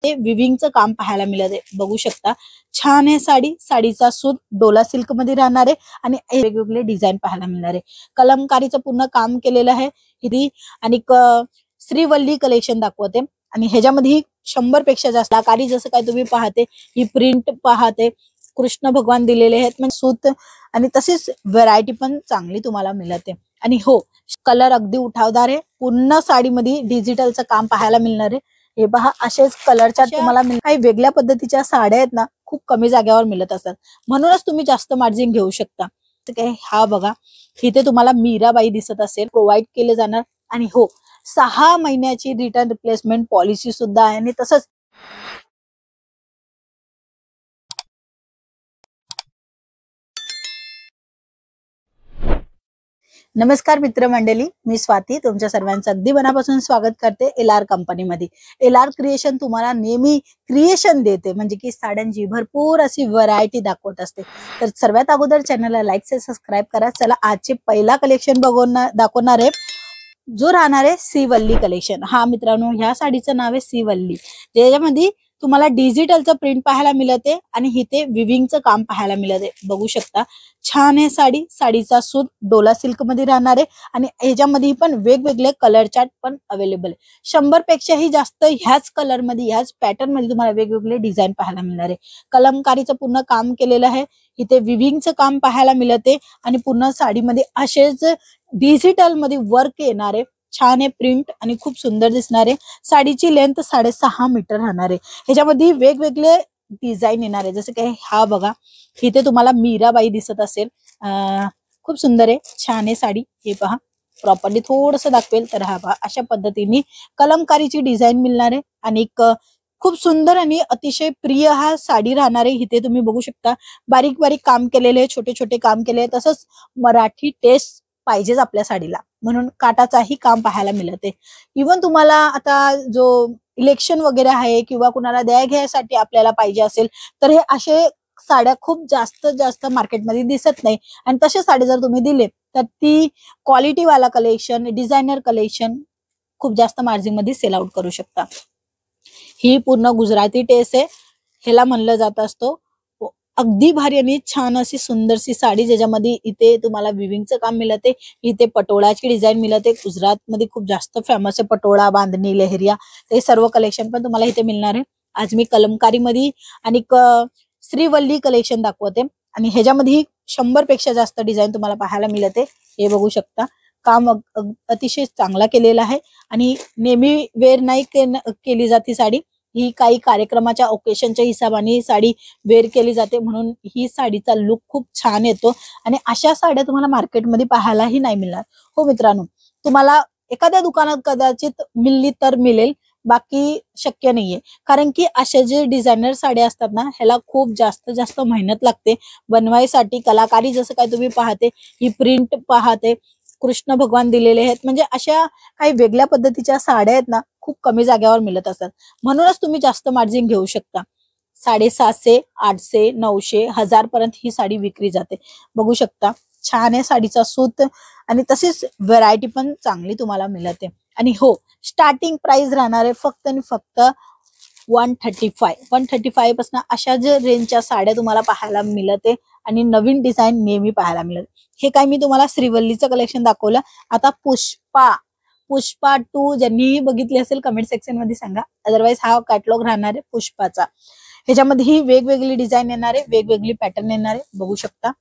ते विविंगचं काम पाहायला मिळते, बघू शकता। छान आहे साडी, साडीचा सूत डोला सिल्क मध्ये राहणार आहे आणि वेगवेगळे डिझाइन पाहायला मिळणार आहे। कलमकारीचं पूर्ण काम केलेलं आहे इथे आणि श्रीवल्ली कलेक्शन दाखवते आणि ह्याच्यामध्ये 100 पेक्षा जास्त कलाकारी जसं काय तुम्ही पाहते, ही प्रिंट पाहते, कृष्ण भगवान दिलेले आहेत म्हणजे सूत आणि तसेच व्हरायटी पण चांगली तुम्हाला मिळते। आणि हो, कलर अगदी उठावदार आहे, पूर्ण साडीमध्ये डिजिटलचं काम पाहायला मिळणार आहे। हे पहा, असेच कलरच्या तुम्हाला काही वेगळ्या पद्धतीच्या साड्या आहेत ना, खूप कमी जागेवर मिळत असतात, म्हणूनच तुम्ही जास्त मार्जिन घेऊ शकता। काय हा बघा, इथे तुम्हाला मीराबाई दिसत असेल, प्रोव्हाइड केले जाणार आणि हो 6 महिन्याची रिटर्न रिप्लेसमेंट पॉलिसी सुद्धा आहे आणि तसंच नमस्कार मित्रमंडळी, मी स्वाती तुमच्या सर्वांचं अगदी मनापासून स्वागत करते LR कंपनीमध्ये। LR क्रिएशन तुम्हाला नेहमी क्रिएशन देते, म्हणजे की साड्यांची भरपूर अशी व्हरायटी दाखवत असते। तर सर्वात अगोदर चॅनलला लाईक से सबस्क्राइब करा। चला आजचे पहिला कलेक्शन दाखवणार आहे, जो राहणार आहे श्रीवल्ली कलेक्शन। हा मित्रांनो, ह्या साडीचं नाव आहे श्रीवल्ली, ज्याच्यामध्ये तुम्हाला डिजिटलचं प्रिंट पाहायला मिळते आणि इथे विविंगचं काम पाहायला मिळते, बघू शकता। छान आहे साडी, साडीचा सूत डोला सिल्क मध्ये राहणार आहे आणि ह्याच्यामध्ये पण वेगवेगळे कलर चार्ट पण अवेलेबल आहे। 100 पेक्षाही जास्त ह्याच कलर मध्ये, ह्याच पॅटर्न मध्ये तुम्हाला वेगवेगळे डिझाइन पाहायला मिळणार आहे। कलमकारीचं पूर्ण काम केलेलं आहे, इथे विविंगचं काम पाहायला मिळते आणि पूर्ण साडीमध्ये असेच डिजिटल मध्ये वर्क येणार आहे। छान आहे प्रिंट आणि खूप सुंदर दिसणार आहे। साडीची लेंथ 6.5 मीटर राहणार आहे। ह्याच्यामध्ये वेगवेगळे डिझाइन येणार आहे, जसं की हा बघा, इथे तुम्हाला मीराबाई दिसत असेल, खूप सुंदर आहे, छान आहे साडी। हे पहा, प्रॉपर्ली थोडस दाखवेल तर हा पहा, अशा पद्धतीने कलमकारीची डिझाइन मिळणार आहे आणि खूप सुंदर आणि अतिशय प्रिय हा साडी राहणार आहे। इथे तुम्ही बघू शकता, बारीक बारीक काम केलेले, छोटे छोटे काम केले, तसंच मराठी टेस्ट पाहिजेच आपल्या साडीला, म्हणून काटाचाही काम पाहायला मिळते। इवन तुम्हाला आता जो इलेक्शन वगैरे आहे किंवा कुणाला द्या घ्यायसाठी आपल्याला पाहिजे असेल तर हे असे साड्या खूप जास्त मार्केटमध्ये दिसत नाही, आणि तसे साडी जर तुम्ही दिले तर ती क्वालिटी वाला कलेक्शन, डिझायनर कलेक्शन खूप जास्त मार्जिन मध्ये सेल आउट करू शकता। ही पूर्ण गुजराती टेस्ट आहे, ह्याला म्हणलं जात असतो। अगदी भारी आणि छान अशी सुंदरशी साडी, ज्याच्यामध्ये इथे तुम्हाला विविंगचं काम मिळते, इथे पटोळाची डिझाइन मिळते। गुजरात मध्ये खूप जास्त फेमस आहे पटोळा, बांधणी, लहरिया, हे सर्व कलेक्शन पण तुम्हाला इथे मिळणार आहे। आज मी कलमकारी मध्ये आणि श्रीवल्ली कलेक्शन दाखवते आणि ह्याच्यामध्ये 100 पेक्षा जास्त डिझाइन तुम्हाला पाहायला मिळते। हे बघू शकता, काम अतिशय चांगला केलेला आहे आणि नेहमी वेअर नाही केली जाते साडी, ही काही कार्यक्रमाच्या ओकेशनच्या हिशोबाने साडी वेअर केली जाते, म्हणून ही साडीचा लुक खूप छान येतो आणि अशा साड्या तुम्हाला मार्केटमध्ये पाहायलाही नाही मिळणार। हो मित्रांनो, तुम्हाला एखाद्या दुकानात कदाचित मिळली तर मिळेल, बाकी शक्य नाहीये, कारण की अशा जे डिझायनर साड्या असतात ना, ह्याला खूप जास्त मेहनत लागते बनवायसाठी। कलाकारी जसं काय तुम्ही पाहते, ही प्रिंट पाहते, कृष्ण भगवान दिलेले आहेत, म्हणजे अशा काही वेगळ्या पद्धतीच्या साड्या आहेत ना, खूप कमी जागेवर मिळत असतात, म्हणूनच तुम्ही जास्त मार्जिन घेऊ शकता। 750, 800, 900, 1000 पर्यंत ही साडी विक्री जाते, बघू शकता। छान आहे साडीचा सूत आणि तसेच व्हरायटी पण चांगली तुम्हाला मिळते। आणि हो, स्टार्टिंग प्राइस राहणार आहे फक्त आणि फक्त 135 पासून अशा जे रेंजच्या साड्या तुम्हाला पाहायला मिळते आणि नवीन डिझाइन नेहमी पाहायला मिळते। हे काय मी तुम्हाला श्रीवल्लीचं कलेक्शन दाखवलं। आता पुष्पा 2 ज्यांनी बघितले असेल कमेंट सेक्शन मध्ये सांगा, अदरवाइज हा कॅटलॉग राहणार आहे पुष्पाचा। ह्याच्यामध्ये ही वेगवेगळी डिझाइन येणार आहे, वेगवेगळी पॅटर्न येणार आहे, बघू शकता।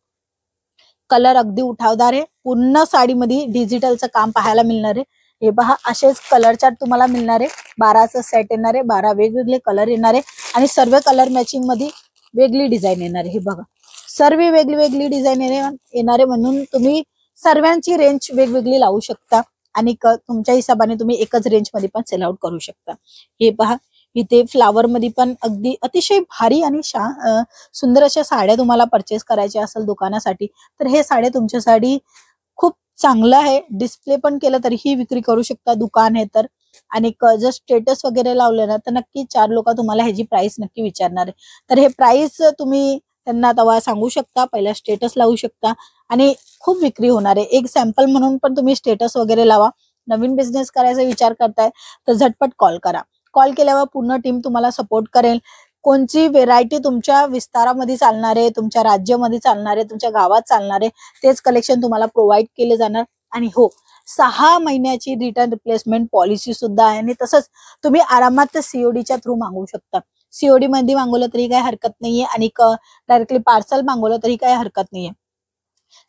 कलर अगदी उठावदार आहे, पूर्ण साडीमध्ये डिजिटलचं काम पाहायला मिळणार आहे। हे पहा, असेच कलर चार्ट तुम्हाला मिळणार आहे, 12चं सेट येणार आहे, 12 वेगवेगळे कलर येणार आहे आणि सर्व कलर मॅचिंग मध्ये वेगळी डिझाइन येणार आहे। हे बघा, सर्व वेगळी डिझाइन येणार आहे, म्हणून तुम्ही सर्वांची रेंज वेगवेगळी लावू शकता आणि तुमच्या हिशोबाने तुम्ही एकच रेंज मध्ये पण सेल आउट करू शकता। हे पहा, इथे फ्लावर मध्ये पण अगदी अतिशय भारी आणि सुंदर अशा साड्या तुम्हाला परचेस करायच्या असेल दुकानासाठी, तर हे साड्या तुमच्यासाठी खूप चांगलं आहे। डिस्प्ले पण केलं तरीही विक्री करू शकता, दुकान आहे तर। आणि जर स्टेटस वगैरे लावले ना, तर नक्की 4 लोक तुम्हाला ह्याची प्राइस नक्की विचारणार आहे, तर हे प्राइस तुम्ही त्यांना तेव्हा सांगू शकता, पहिला स्टेटस लावू शकता आणि खूप विक्री होणार आहे। एक सॅम्पल म्हणून पण तुम्ही स्टेटस वगैरे लावा। नवीन बिझनेस करायचा विचार करताय तर झटपट कॉल करा, कॉल केल्यावर पूर्ण टीम तुम्हाला सपोर्ट करेल. कोणची व्हेरायटी तुमच्या विस्तारामध्ये चालणार आहे, तुमच्या राज्यामध्ये चालणार आहे, तुमच्या गावात चालणार आहे, तेच कलेक्शन तुम्हाला प्रोव्हाइड केले जाणार. आणि हो, 6 महिन्याची रिटर्न रिप्लेसमेंट पॉलिसी सुद्धा आहे. आणि तसंच तुम्ही आरामात सीओडीच्या थ्रू मागवू शकता. सीओडी मध्ये मागवलं तरी काही हरकत नाहीये आणि डायरेक्टली पार्सल मागवलं तरी काही हरकत नाहीये.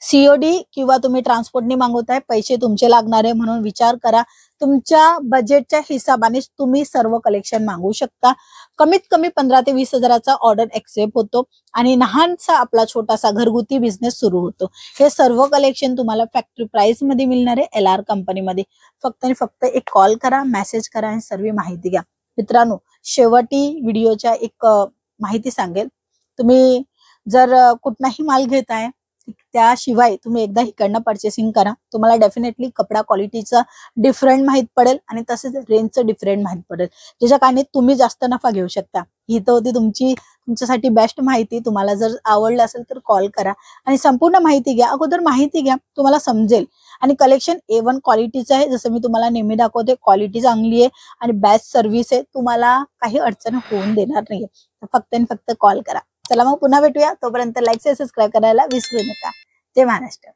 सीओडी किंवा तुम्ही ट्रान्सपोर्टने मागवताय, पैसे तुमचे लागणार आहे, म्हणून विचार करा. तुमच्या बजेटच्या हिशोबाने तुम्ही सर्व कलेक्शन मागवू शकता. कमीत कमी 15 ते 20 हजाराचा ऑर्डर एक्सेप्ट होतो आणि लहानसा आपला छोटासा घरगुती बिझनेस सुरू होतो. हे सर्व कलेक्शन तुम्हाला फॅक्टरी प्राइस मध्ये मिळणार आहे LR कंपनीमध्ये. फक्त आणि फक्त एक कॉल करा, मेसेज करा आणि सर्व माहिती घ्या. मित्रांनो, शेवटी व्हिडिओच्या एक माहिती सांगेल. तुम्ही जर कुठलाही माल घेताय, त्याशिवाय तुम्ही एकदा इकडनं पर्चेसिंग करा. तुम्हाला डेफिनेटली कपडा क्वालिटीचा डिफरंट माहित पडेल आणि तसेच रेंजचं डिफरंट माहित पडेल, ज्याच्या कारणे तुम्ही जास्त नफा घेऊ शकता. ही तर होती तुमच्यासाठी बेस्ट माहिती. तुम्हाला जर आवडलं असेल तर कॉल करा आणि संपूर्ण माहिती घ्या. अगोदर माहिती घ्या, तुम्हाला समजेल. आणि कलेक्शन A1 क्वालिटीचं आहे, जसं मी तुम्हाला नेहमी दाखवते. क्वालिटी चांगली आहे आणि बेस्ट सर्व्हिस आहे. तुम्हाला काही अडचण होऊन देणार नाहीये. फक्त आणि फक्त कॉल करा. चला मग पुन्हा भेटूया. तोपर्यंत लाईक आणि सबस्क्राईब करायला विसरू नका. जय महाराष्ट्र.